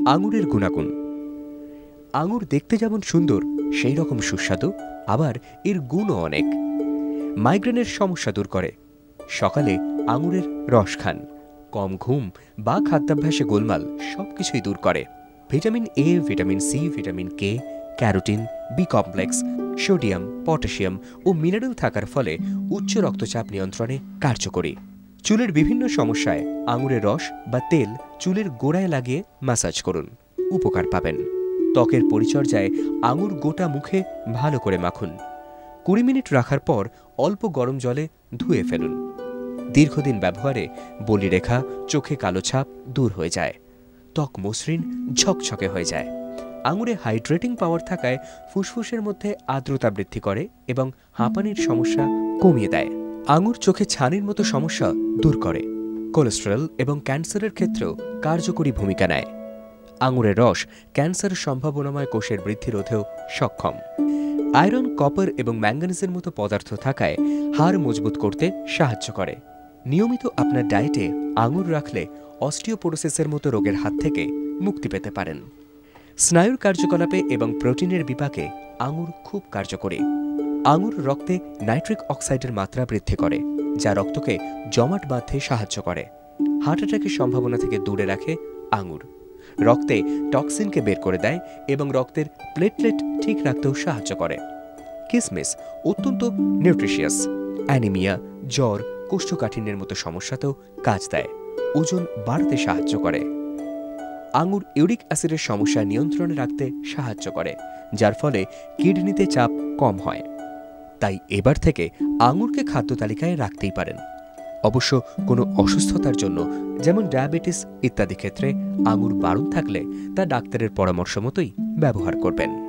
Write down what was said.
আঙুরের গুণাগুণ। আঙুর দেখতে যেমন সুন্দর সেই রকম সুস্বাদু, আবার এর গুণও অনেক। মাইগ্রেনের সমস্যা দূর করে। সকালে আঙুরের রস খান। কম ঘুম বা খাদ্যাভ্যাসে গোলমাল সবকিছুই দূর করে। Vitamin A, vitamin C, vitamin K, carotene, B complex, sodium, potassium ও মিনারেল থাকার ফলে উচ্চ রক্তচাপ নিয়ন্ত্রণে কার্যকরী। চুলের বিভিন্ন সমস্যায় আঙুরের রস বা তেল চুলের গোড়ায় লাগিয়ে ম্যাসাজ করুন, উপকার পাবেন। ত্বকের পরিচর্যায় আঙুর গোটা মুখে ভালো করে মাখুন। 20 মিনিট রাখার পর অল্প গরম জলে ধুয়ে ফেলুন। দীর্ঘদিন ব্যবহারে বলিরেখা, চোখে কালো ছাপ দূর হয়ে যায়। ত্বক মসৃণ ঝকঝকে হয়ে যায়। আঙুরে হাইড্রেটিং পাওয়ার থাকায় ফুসফুসের মধ্যে আর্দ্রতা বৃদ্ধি করে এবং হাঁপানির সমস্যা কমিয়ে দেয়। আঙুর চোখে ছানির মতো সমস্যা দূর করে। কোলেস্টেরল এবং ক্যান্সারের ক্ষেত্রেও কার্যকরী ভূমিকা নেয়। আঙুরের রস ক্যান্সারের সম্ভাবনাময় কোষের বৃদ্ধি রোধেও সক্ষম। আয়রন, কপার এবং ম্যাঙ্গানিজের মতো পদার্থ থাকায় হাড় মজবুত করতে সাহায্য করে। নিয়মিত আপনার ডায়েটে আঙুর রাখলে অস্টিওপোরোসিসের মতো রোগের হাত থেকে মুক্তি পেতে পারেন। স্নায়ুর কার্যকলাপে এবং প্রোটিনের বিপাকে আঙুর খুব কার্যকরী। আঙুর রক্তে নাইট্রিক অক্সাইডের মাত্রা বৃদ্ধি করে, যা রক্তকে জমাট বাঁধতে সাহায্য করে। হার্ট অ্যাটাকের সম্ভাবনা থেকে দূরে রাখে আঙুর। রক্তে টক্সিনকে বের করে দেয় এবং রক্তের প্লেটলেট ঠিক রাখতেও সাহায্য করে। কিসমিস অত্যন্ত নিউট্রিশিয়াস। অ্যানিমিয়া, জ্বর, কোষ্ঠকাঠিন্যের মতো সমস্যাতেও কাজ দেয়। ওজন বাড়াতে সাহায্য করে। আঙুর ইউরিক অ্যাসিডের সমস্যা নিয়ন্ত্রণে রাখতে সাহায্য করে, যার ফলে কিডনিতে চাপ কম হয়। তাই এবার থেকে আঙুরকে খাদ্য তালিকায় রাখতেই পারেন। অবশ্য কোনো অসুস্থতার জন্য, যেমন ডায়াবেটিস ইত্যাদি ক্ষেত্রে আঙুর বারণ থাকলে তা ডাক্তারের পরামর্শ মতোই ব্যবহার করবেন।